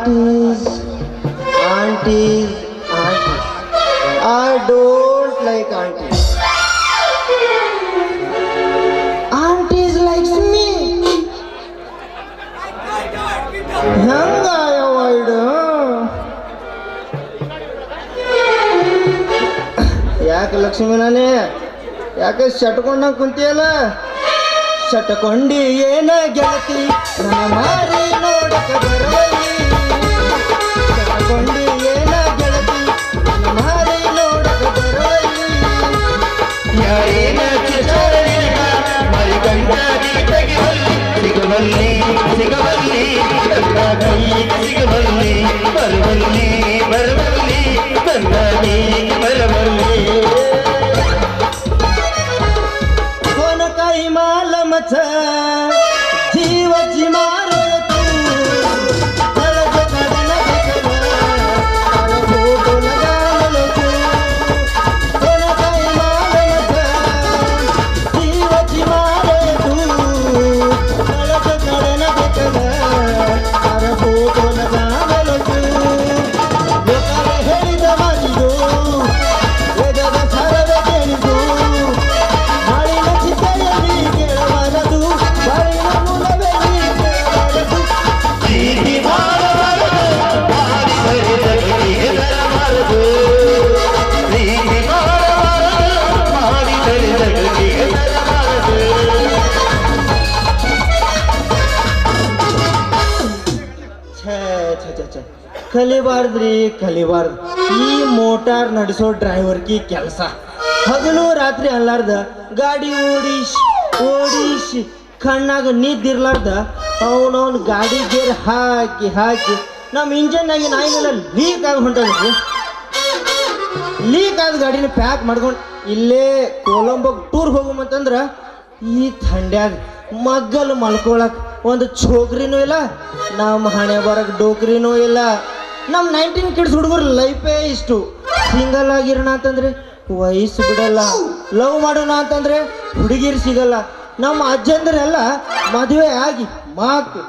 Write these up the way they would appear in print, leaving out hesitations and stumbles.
Aunties, aunties, aunties. I don't like aunties. Aunties likes me. ಹೆಂಗಾಯ ವೈಡ್ ಯಾಕೆ ಲಕ್ಷ್ಮೀ ನಾನೇ ಯಾಕೆ ಶಟ್ಕೊಂಡಂಗೆ ಕುಂತಿಯಲ್ಲ ಶಟ್ಕೊಂಡಿ ಏನ ಗೆಳತಿ ನನ್ನ ಮಾರಿ ನೋಡಕ ಬರವಲ್ಲಿ ಶಟ್ಕೊಂಡಿ ಏನ ಗೆಳತಿ ನನ್ನ ಮಾರಿ ನೋಡಕ ಬರವಲ್ಲಿ ಯಾರೇನ ಸಿಗಬಲ್ಲಿ ಸಿಗಬಲ್ಲಿ ನನ್ನ ಕೈಗೆ ಸಿಗಬಲ್ಲಿ ಬರುವಲ್ಲಿ ಬರುವಲ್ಲಿ ನನ್ನ ನೀಗೆ ಬರಬಲ್ಲಿ कोणकाही मालमच जीवाची मारळतू तळज कडन भेटलं फोटो लगावलतू कोणकाही मालमच जीवाची मारळतू तळज कडन भेटलं फोटो लगावलतू लोकारे ಹೇಳಿದ ಮಾತಿದು ವೇದದ ಸಾರದ ಕೇಳಿದು ಹಾಡಿನ ಚಿತ್ತೆಯಲ್ಲಿ ಕೇಳಬಾರದು ಬಾಳಿನ ಮೂಲವೆಲ್ಲಿ ಕೇಳಬಾರದು ಪ್ರೀತಿ ಮಾಡಬಾರದು ಮಾಡಿ ಬರಿದವರಿಗೆ ಬರಬಾರದು ಪ್ರೀತಿ ಮಾಡಬಾರದು ಮಾಡಿ ಬರಿದವರಿಗೆ ಬರಬಾರದು ಛೇ ಕಲಿಬಾರ್ದ್ರಿ ಕಲಿಬಾರ್ದು ಈ ಮೋಟಾರ್ ನಡೆಸೋ ಡ್ರೈವರ್ಗೆ ಕೆಲಸ ಹಗಲು ರಾತ್ರಿ ಅಲ್ಲಾರ್ದ ಗಾಡಿ ಓಡಿಸಿ ಕಣ್ಣಾಗ ನಿದ್ದಿರ್ಲಾರ್ದ ಅವನವನ್ ಗಾಡಿ ಗೇರ್ ಹಾಕಿ ನಮ್ಮ ಇಂಜನ್ನಾಗಿ ನಾಯಿನೆಲ್ಲ ಲೀಕ್ ಆಗಿ ಹೊಂಟದ್ರಿ ಲೀಕ್ ಆದ ಗಾಡಿನ ಪ್ಯಾಕ್ ಮಾಡ್ಕೊಂಡು ಇಲ್ಲೇ ಕೊಲಂಬೋಗ್ ಟೂರ್ ಹೋಗುಮಂತಂದ್ರ ಈ ಥಂಡ್ಯಾಗ ಮಗ್ಗಲು ಮಲ್ಕೊಳಕ್ ಒಂದು ಛೋಕ್ರಿನೂ ಇಲ್ಲ ನಮ್ಮ ಹಣೆ ಬರಕ್ ಡೋಕ್ರಿನೂ ಇಲ್ಲ ನಮ್ಮ 19 ಕಿಡ್ಸ್ ಹುಡುಗರು ಲೈಫೇ ಇಷ್ಟು ಸಿಂಗಲ್ ಆಗಿರೋಣ ಅಂತಂದ್ರೆ ವಯಸ್ಸು ಬಿಡಲ್ಲ ಲವ್ ಮಾಡೋಣ ಅಂತಂದ್ರೆ ಹುಡುಗಿರು ಸಿಗಲ್ಲ ನಮ್ಮ ಅಜ್ಜಂದ್ರೆಲ್ಲ ಮದುವೆ ಆಗಿ ಮೊಮ್ಮಕ್ಕಳು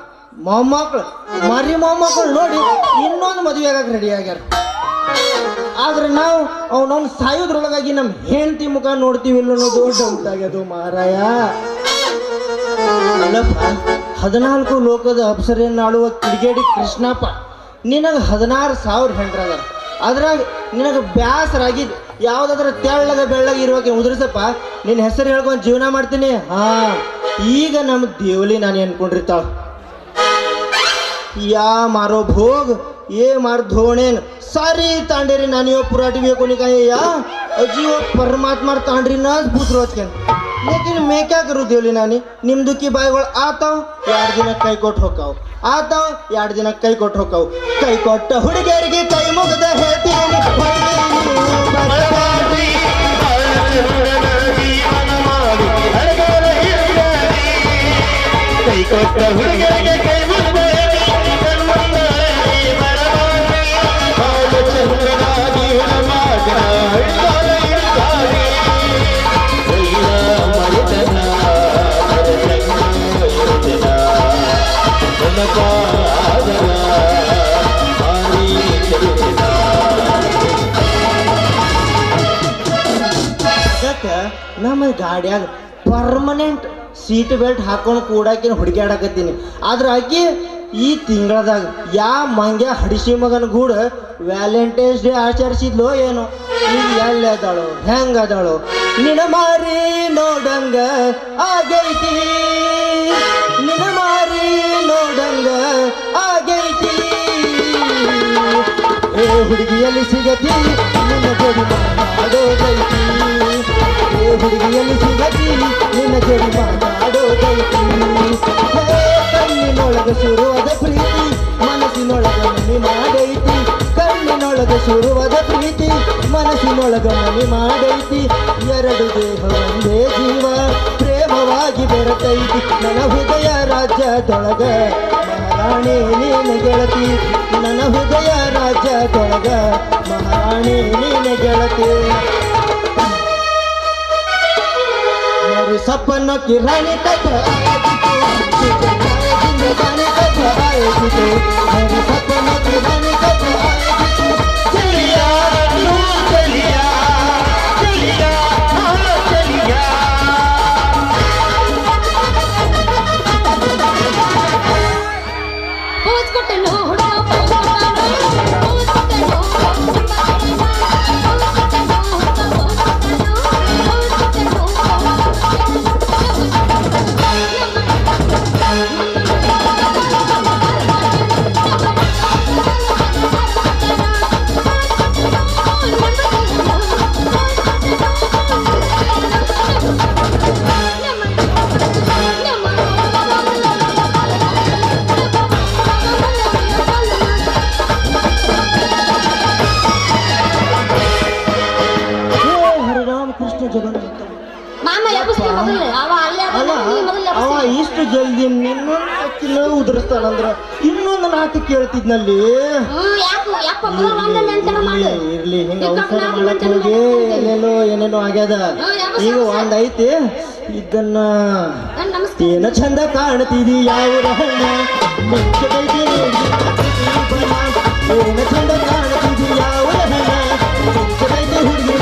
ಮೊಮ್ಮಕ್ಕಳು ನೋಡಿ ಇನ್ನೊಂದು ಮದುವೆ ಆಗಕ್ಕೆ ರೆಡಿ ಆಗ್ಯಾರ ಆದ್ರೆ ನಾವು ಅವನವ್ನು ಸಾಯೋದ್ರೊಳಗಾಗಿ ನಮ್ಮ ಹೆಂಡತಿ ಮುಖ ನೋಡ್ತೀವಿ ಇಲ್ಲ ಅನ್ನೋದು ಡೌಟ್ ಆಗ್ಯದು ಮಾರಾಯ ಅಲ್ಲಪ್ಪ 14 ಲೋಕದ ಅಪ್ಸರೆಯನ್ನಾಡುವ ಕಿಡಿಗೇಡಿ ಕೃಷ್ಣಪ್ಪ ನಿನಗೆ 16,000 ಹೆಂಡ್ರದಾರ ಅದ್ರಾಗ ನಿನಗೆ ಬ್ಯಾಸರಾಗಿದ್ದು ಯಾವುದಾದ್ರೂ ತೆಳ್ಳಗ ಬೆಳ್ಳಗ ಇರುವಾಗೆ ಉದುರಿಸಪ್ಪ ನಿನ್ನ ಹೆಸರು ಹೇಳ್ಕೊಂಡು ಜೀವನ ಮಾಡ್ತೀನಿ ಈಗ ನಮ್ಮ ದೇವಲಿ ನಾನು ಅನ್ಕೊಂಡಿರ್ತಾಳ या मारो भोग ये मार धोणेन सारी तांडेरी नानी पुराटी वे कोणी काय या अजीव परमात्मा तांडरी नाच भूतरोज के लेकिन मैं क्या करूँ देवली नानी निम्दुकी बाईगोळ आताव यार दिन कೈ ಕೊಟ್ಟು ಹೋಕಾವ್ आताव यार दिन कೈ ಕೊಟ್ಟು ಹೋಕಾವ್ ಕೈ ಕೊಟ್ಟ ಹುಡುಗಿಯರಿಗೆ ಕೈ ಮುಗದ ಹೇಳ್ತೀನಿ ಕೈ ಕೊಟ್ಟ ಹುಡುಗಿಯರಿಗೆ ಕೈ ಮುಗದ ನಮ್ಮ ಗಾಡಿಯಾಗ ಪರ್ಮನೆಂಟ್ ಸೀಟ್ ಬೆಲ್ಟ್ ಹಾಕೊಂಡು ಕೂಡಾಕಿನ ಹುಡುಕ್ಯಾಡಕತ್ತೀನಿ ಆದ್ರೆ ಆಕಿ ಈ ತಿಂಗಳದಾಗ ಯಾ ಮಂಗ್ಯ ಹಡಿಸಿ ಮಗನ ಗೂಡ ವ್ಯಾಲೆಂಟೈನ್ಸ್ ಡೇ ಆಚರಿಸಿದ್ಲೋ ಏನೋ ಈಗ ಎಲ್ಲದಾಳೋ ಹೆಂಗದಾಳೋ ನಿನ ಮಾರಿ ನೋಡಂಗ ಆಗೈತಿ ನಿನ ಮಾರಿ ನೋಡಂಗ ಆಗೈತಿ ಏ ಹುಡುಗಿಯಲ್ಲಿ ಸಿಗತಿ ನಿನ್ನ ಜೋಡಿ ಮಾತಾಡೋದೈತಿ ಏ ಹುಡುಗಿಯಲ್ಲಿ ಸಿಗತಿ ನಿನ್ನ ಜೋಡಿ ಮಾತಾಡೋದೈತಿ ಕಣ್ಣಿನೊಳಗ ಶುರುವಾದ ಪ್ರೀತಿ ಮನಸ್ಸಿನೊಳಗ ಮನಿ ಮಾಡೈತಿ ಕಣ್ಣಿನೊಳಗ ಶುರುವಾದ ಪ್ರೀತಿ ಮನಸ್ಸಿನೊಳಗ ಮನಿ ಮಾಡೈತಿ ಎರಡು ದೇಹ ಒಂದೇ ಜೀವ ಪ್ರೇಮವಾಗಿ ಬೆರತೈತಿ ನನ್ನ ಹೃದಯ ರಾಜ್ಯದೊಳಗ ಮಹಾರಾಣಿ ನೀನು ಗೆಳತಿ ನನ್ನ ಹೃದಯ ರಾಜ್ಯದೊಳಗ ಮಹಾರಾಣಿ ನೀನು ಗೆಳತಿ मेरे सपनों की रानी कब आएगी तू जिंदगानी कब आएगी तू मेरे सपनों ಜಲ್ದಿ ಇನ್ನೊಂದು ಅಕ್ಕಿನ ಉದುರಿಸ್ತಾನಂದ್ರ ಇನ್ನೊಂದು ನಾಲ್ಕು ಕೇಳ್ತಿದ್ನಲ್ಲಿ ಯಾಕ ಮೊದಲು ಒಂದೇ ಮೇಂಟೈನ್ ಮಾಡು. ಇರ್ಲಿ ಹಿಂಗ ಅವಸರ ಮಾಡಕ್ ಹೋಗಿ ಎಲ್ಲೇನೋ ಏನೇನೋ ಆಗ್ಯದ. ಈಗ ಒಂದ್ ಐತಿ ಇದನ್ನ ನಮಸ್ಕಾರ. ಏನ ಚಂದ ಕಾಣ್ತಿದಿ ಯಾವ ಹಣ್ಣ ಮೆಚ್ಚದೈತಿ ಏನ ಚಂದ ಕಾಣ್ತಿದಿ ಯಾವ ಹಣ್ಣ ಮೆಚ್ಚದೈತಿ ಹುಡುಗಿ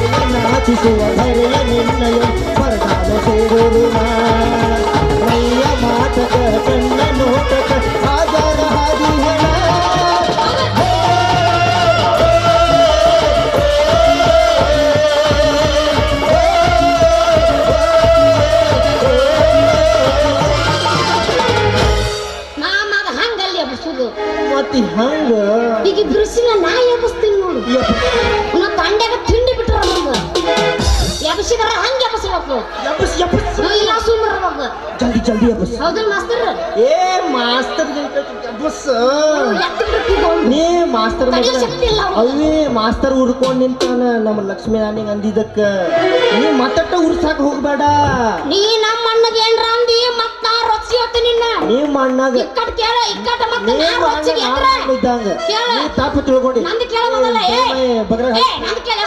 ನಿನ್ನ ನಾಚಿಸುವ ಧರೆಯ ನಿನ್ನಯ ಪರದಾನ ಸೇರು ಮೈಯ ಮಾಟಕ ಕಣ್ಣ ನೋಟಕ ಹಾಜಾರ ಹಾದಿ ಹೇಳ ಮತ್ತಿ ಹಂಗ ಈಗ ಬಿರುಸಿನ ನಾ ಎಬ್ಬಿಸ್ತೀನಿ ನೋಡು. ನಾ ತಂಡ್ಯಾಗ ತಿಂಡಿ ಬಿಟ್ರ ಎಬ್ಬಿಸಿದ್ರ ಹಂಗೆ ಎಬ್ಬಿಸ್ಬೇಕು. ಎಬ್ಬಸ್ ಎಬ್ಬಸ್ ಇಲ್ಲ ಸುಮ್ಮನೆ ಜಲ್ದಿ ಜಲ್ದಿ ಎಬ್ಬಸ್. ಹೌದಲ್ ಮಾಸ್ತರ್? ಏ ಮಾಸ್ತರ್ ಎಬ್ಬಸ್. ಎತ್ತು ಬಿಡ್ತಿದ್ದವ್ನು. ನೀ ಮಾಸ್ತರ್ ತಡೆಯೋ ಶಕ್ತಿ ಇಲ್ಲ ಅವ್ನು. ಅವೇ ಮಾಸ್ತರ್ ಉರ್ಕೊಂಡ್ ನಿಂತಾನ ನಮ್ಮ ಲಕ್ಷ್ಮೀ ನಾನಿಗೆ ಅಂದಿದ್ದಕ್ಕ ನೀ ಮತ್ತಟ್ಟ ಉರ್ಸಾಕ ಹೋಗ್ಬೇಡ. ನೀ ನಮ್ಮ ಅಣ್ಣಗೆ ಏನ್ರ ಅಂದಿ ಮತ್ತ ನಾ ರೊಚ್ಚಿ ಹೊತ್ತ ನಿನ್ನ ನೀವ್ ಮಣ್ಣಾಗ ಇಕ್ಕಟ್ ಕೇಳ ಇಕ್ಕಟ ಮತ್ತೆ ನಾ ರೊಚ್ಚಿಗೆ ಎದ್ರ ಇದ್ದಂಗ ಕೇಳ. ನೀ ತಪ್ಪು ತಿಳ್ಕೊಂಡಿ ನಂದು ಕೇಳ ಮೊದಲ. ಬಗ್ರ ನಂದು ಕೇಳ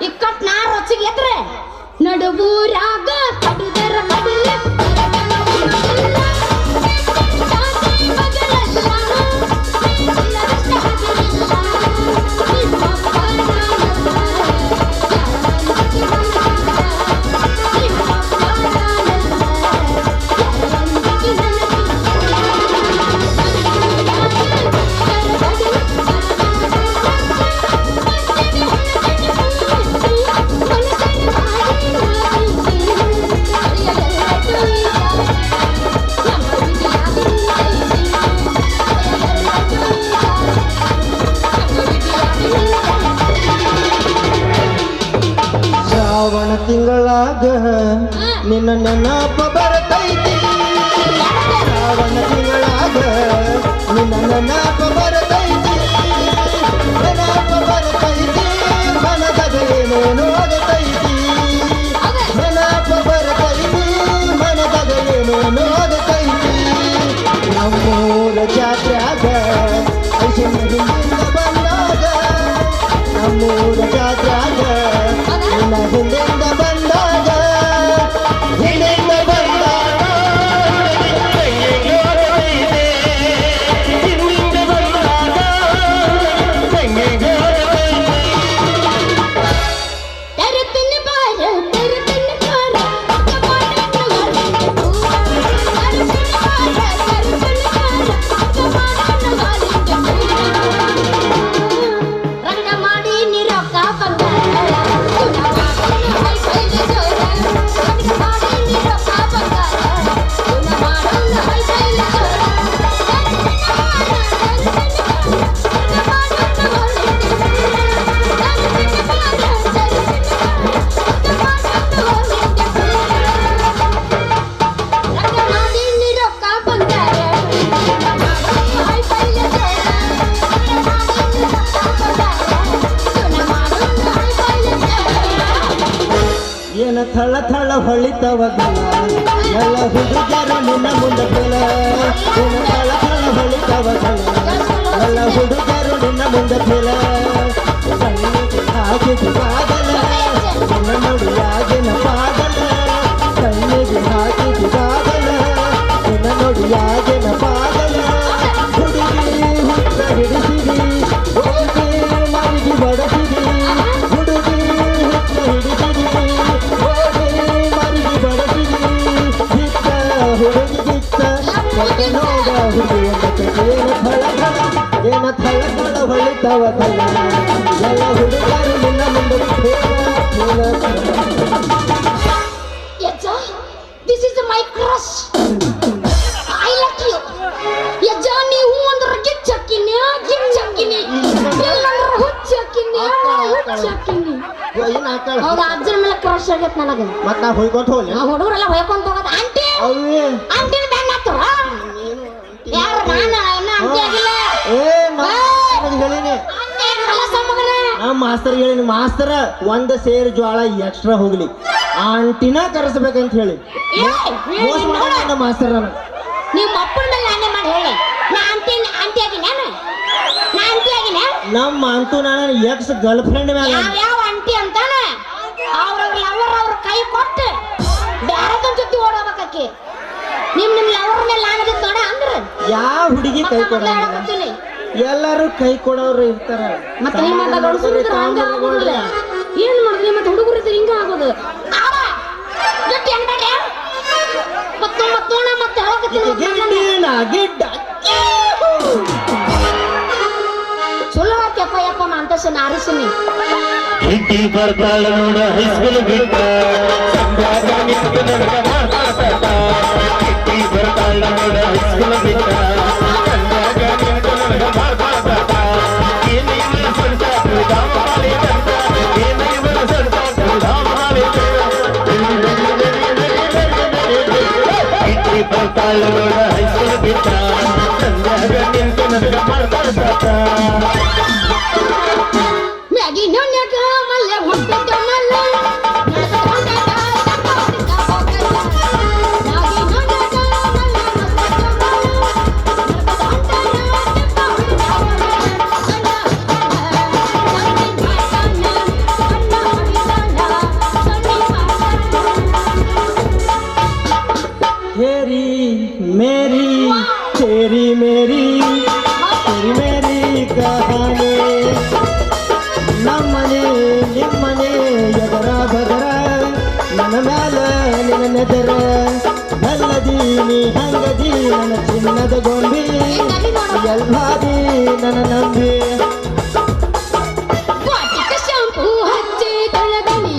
ಇಕ್ಕಟ್ ನಾ ರೊಚ್ಚಿಗೆ ಎದ್ರ ನಡುಬೂರಾಗ ಕಡುದರ ಕಡಲ ಶ್ರಾವಣ ತಿಂಗಳಾಗ ನಿನ್ನ ನೆನಪ ಬರ್ತೈತಿ. ಶ್ರಾವಣ ತಿಂಗಳಾಗ ನಿನ್ನ ನೆನಪ ಬರ್ತೈತಿ. ನೆನಪ ಬರ್ತೈತಿ ಮನದಾಗ ಏನೇನು ಆಗತೈತಿ. ನೆನಪ ಬರ್ತೈತಿ ಮನದಾಗ ಏನೇನು ಆಗತೈತಿ. ನಮ್ಮೂರ ಜಾತ್ರ್ಯಾಗ ಐಶ್ವರ್ಯದಿಂದ ಬಂದಾಗ ನಮ್ಮೂರ ಜಾತ್ರ್ಯಾಗ ನಿನ್ನ ಹಿಂದಿಂದ ಬಂದಾಗ ಹಿಂದಿಂದ ಬಂದಾಗ ಏನ ಥಳ ಥಳ ಹೊಳಿತವ ಗಲ ಎಲ್ಲ ಹುಡುಗರು ನಿನ್ನ ಮುಂದೆ ಬೆಲ. ಏನ ಥಳ ಥಳ ಹೊಳಿತವ ಗಲ ಎಲ್ಲ ಹುಡುಗರು ನಿನ್ನ ಮುಂದೆ ಬೆಲ. ಕಣ್ಣಿಗೆ ಹಾಕಿದ ಪಾಗಲ ನಿನ್ನ ನುಡಿಯಾಗಿನ ಪಾಗಲ. ಕಣ್ಣಿಗೆ ಹಾಕಿದ ಪಾಗಲ ನಿನ್ನ ನುಡಿಯಾಗಿನ ಪಾಗಲ. ಹುಡುಗಿ ಹುಟ್ಟ ಹಿಡಿಸಿದಿ ಹುಡುಗಿ ಮರಿಗಿ ಬಡಸಿದಿ. ಹುಡುಗಿ ಹುಟ್ಟ ಹಿಡಿಸಿದಿ ಮರಿಗಿ ಬಡಸಿದಿ. ಹಿತ್ತ ಹುಡುಗಿ ಬಿತ್ತ ಮತ್ತೆ ನೋಡ ಹುಡುಗಿ ಏನ ಥಳ ಥಳ ಹೊಳಿತವ ಕಲ್ಲ ಎಲ್ಲ ಹುಡುಗರು ನಿನ್ನ ಮುಂದೆ this is my crush. I like you ಯಜ್ಜ. ನೀವು ಅಂದ್ರೆ ಗಿಚ್ಚಕ್ಕಿನಿ ಗಿಚ್ಚಕ್ಕಿನಿ ಎಲ್ಲಂದ್ರೆ ಹುಚ್ಚಕ್ಕಿನಿ ಹುಚ್ಚಕ್ಕಿನಿ. ಏನ್ ಹಾಕಾಳ ಹೌದಾ ಅಜ್ಜನ ಮೇಲೆ ಕ್ರಶ್ ಆಗೈತೆ ನನಗೆ. ಮತ್ತ ನಾ ಹೊಯ್ಕೊಟ್ಟು ಹೋಗ್ಲಿ ಹುಡುಗರೆಲ್ಲ ಹೊಯ್ಕೊಂತ ಹೋಗೋದು. ಆಂಟಿ ಅವೇ ಆಂಟಿನ ಬ್ಯಾನ್ ಹಾಕ್ತಾರ ಯಾರು? ನಾನು ಆಂಟಿ ಆಗಿಲ್ಲ. ಏ ಹೇಳಿನಿ ಆಂಟಿ ಕಲಸ ಮಗನ. ನಮ್ಮ ಮಾಸ್ತರ್ ಹೇಳಿನಿ ಮಾಸ್ತರ ಒಂದ್ ಸೇರ್ ಜ್ವಾಳ ಎಕ್ಸ್ಟ್ರಾ ಹೋಗ್ಲಿ ಆಂಟಿನ ಕರೆಸ್ಬೇಕಂತ ಹೇಳಿ ಮೋಸ ಮಾಡ್ಯಾನ ಮಾಸ್ತರ್ ನನಗೆ. ನಿಮ್ಮ ಅಪ್ಪನ ಮೇಲೆ ನಾನೇ ಮಾಡಿ ಹೇಳಿ ನಾ ಆಂಟಿ ಆಗಿನ ನಾ ಆಂಟಿ ಆಗಿನ ನಮ್ಮ ಅಂತೂ ನಾನು ಎಕ್ಸ್ ಗರ್ಲ್ ಫ್ರೆಂಡ್ ಮೇಲೆ ಯಾವ ಆಂಟಿ ಅಂತಾನ ಅವ್ರ ಲವರ್ ಅವ್ರ ಕೈ ಕೊಟ್ಟು ಬ್ಯಾರದ ಜೊತೆ ಓಡೋಬೇಕಿ ನಿಮ್ ಲವರ್ ಮೇಲೆ ನಾನದಿ ತೊಡ ಅಂದ್ರ ಯಾವ ಹುಡುಗಿ ಕೈ ಕೊಡ ಎಲ್ಲರೂ ಕೈ ಕೊಡೋರು ಇರ್ತಾರ. ಮತ್ತೆ ನಿಮ್ಮ ಗಂಡಸರು ಹಂಗ ಆಗೋದಿಲ್ಲ. ಏನ್ ಮಾಡಿದ್ರಿ ಮತ್ತೆ ಹುಡುಗರು ಇದ್ರೆ ಹಿಂಗ ಆಗೋದು ಗಟ್ಟಿ ಅನ್ಬೇಡ ಮತ್ತೆ ಗಿಡ್ಡ ಚಲೋ ಆತ್ಯಪ್ಪ ಯಪ್ಪ ಮಾಂತಸ ನಾರಿಸಿನಿ ಹಿಟ್ಟಿ ಬರ್ತಾಳ ನೋಡ ಹೈಸ್ಕೂಲ್ ಬಿಟ್ಟ ಸಂಧ್ಯಾಗ ನಿಂತು ನನಗ ಮಾತಾಡ್ತಾಟ. ಹಿಟ್ಟಿ ಬರ್ತಾಳ ನೋಡ ಹೈಸ್ಕೂಲ್ ಬಿಟ್ಟ ಸಂಧ್ಯಾಗ ನಿಂತು ನನಗ ಮಾತಾಡ್ತಾಟ. ಏನ ಇವಳ ಸಂಸಾರ ಧಾಮ ಮಾಡಿದಂತ ಏನ ಇವಳ ಸಂಸಾರ ಧಾಮ ಮಾಡಿದಂತ. ಹಿಟ್ಟಿ ಬರ್ತಾಳ ನೋಡ ಹೈಸ್ಕೂಲ್ ಬಿಟ್ಟ ಸಂಧ್ಯಾಗ ನಿಂತು ನನಗ ಮಾತಾಡ್ತಾಟ. ಮ್ಯಾಗಿ ನೊನ್ಯಾಗ ಮಲ್ಲೆ ಮುಟ್ಟಿದ್ದ ಮಲ್ಲ तेरी मेरी तेरी मेरी तेरी मेरी कहानी ನಮ್ಮನೆ ನಿಮ್ಮನೆ ಎದರ ಬದರ ನನ್ನ ಮ್ಯಾಲ ನಿನ್ನ ನೆದರ ನಲ್ಲದೀನಿ ಹಂಗದಿ ನನ್ನ ಚಿನ್ನದ ಗೊಂಬಿ ಎಲ್ಲಾದಿ ನನ್ನ ನಂಬಿ ಶಾಂಪೂ ಹಚ್ಚಿ ತೊಳಗಲಿ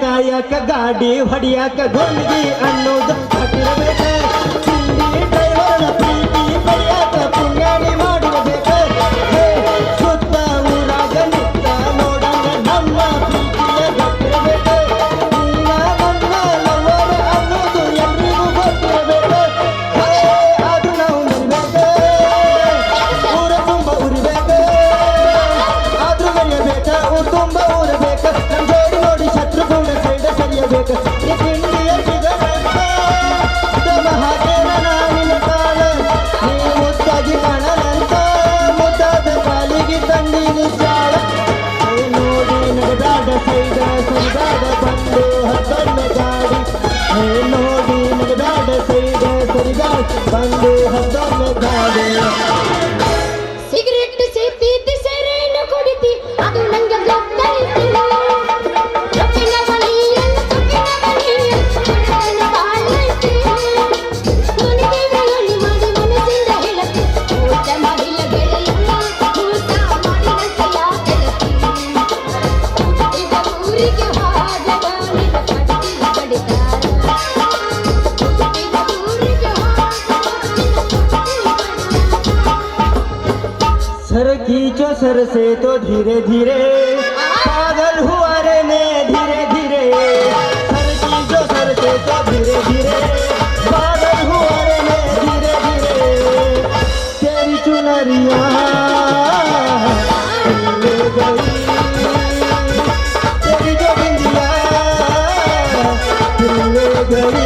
ಕಾಯಕ ಗಾಡಿ ಹೊಡಿಯಾಕ ಗೊಂಡಿ ಅನ್ನೋದು ಹಾಕಿರಬೇಕ. ತಿಂಡಿ ಡ್ರೈವರ್ನ ಪ್ರೀತಿ ಪಡೆಯಾಕ ಪುಣ್ಯಾಣಿ ಮಾಡಿರಬೇಕ. ಸುತ್ತ ಊರಾಗ ನಿತ್ತ ನೋಡಂಗ ನಮ್ಮ ಪ್ರೀತಿಯ ಗೊತ್ತಿರಬೇಕ. ನೀನ ನನ್ನ ಲವರ್ ಅನ್ನೋದು ಎಲ್ರಿಗೂ ಗೊತ್ತಿರಬೇಕ. ಅದು ನಾವು ಮರಿಬೇಕ, ಊರ ತುಂಬ ಉರಿಬೇಕ. ಆದ್ರೂ ಮರೆಯಬೇಕ, ಊರು ತುಂಬ ಊರಬೇಕ. ನಮ್ಮ ಜೋಡಿ ನೋಡಿ ಶತ್ರು ಕೂಡ ಸೈಡ ಸರಿಯಬೇಕ. ಈ ತಿಂಡಿಯ ಸಿಗಬೇಕ ದಮ ಹಾಕೇನ ನಾನಿನ ಕಾಲ ನೀ ಮುದ್ದಾಗಿ ಕಾಣನಂತ ಮುದ್ದಾದ ಕಾಲಿಗೆ ತಂದಿನಿ ಚಾಳ. ನೋಡಿ ನಡೆದಾಡ ಸೈಡ ಸರಿದಾಡ ಬಂದು ಹತ್ತೊನ್ನ ಗಾಡಿ. ನೋಡಿ ನಡೆದಾಡ ಸೈಡ ಸರಿದಾಡ ಬಂದು ಹತ್ತೊನ್ನ ಗಾಡಿ. ಸಿಗರೆಟ್ ಸೇತಿದ್ದಿ ಸೆರೇನು ಕುಡಿತಿ ಅದು ನಂಗೆ ಗೊತ್ತೈತಿ सर खींचो सर से तो धीरे धीरे पागल हुआ रे ने धीरे धीरे. सर खींचो सर से तो धीरे धीरे पागल हुआ रे ने धीरे धीरे. तेरी चुनरिया ले गई तेरी जो बिंदिया ले गई.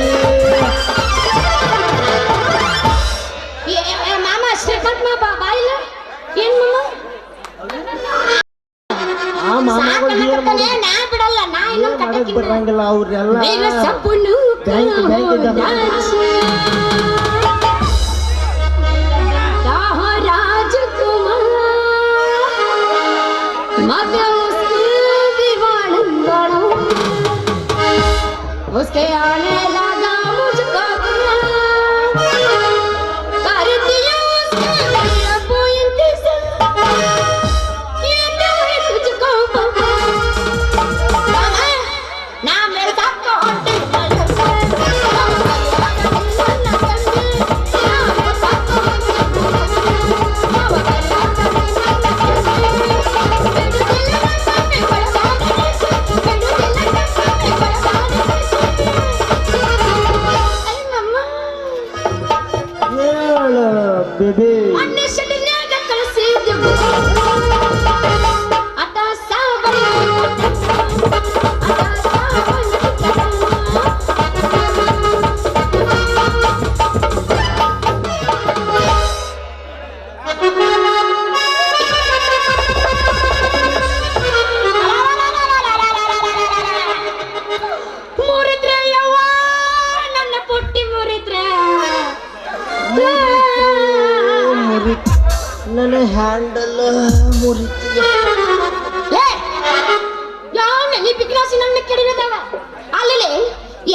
ಮಾಮ ಶ್ರೀಕಾಂತ್ ಮಾ ಬಾಯಿಲ್ಲ ಏನ್ ಆ ಮಾಮಗಳು ಏನ್ ಮಾಮ ನಾ ಬಿಡಲ್ಲ ನಾ ಇನ್ನೊಂದು ಕಟ್ಟಕ್ಕೆ ಬರಂಗಿಲ್ಲ ಅವ್ರೆಲ್ಲ ಸಪ್ಪುನು राजकुमार मगर उसके दीवाना बड़ा उसके आने लगा मुझको करती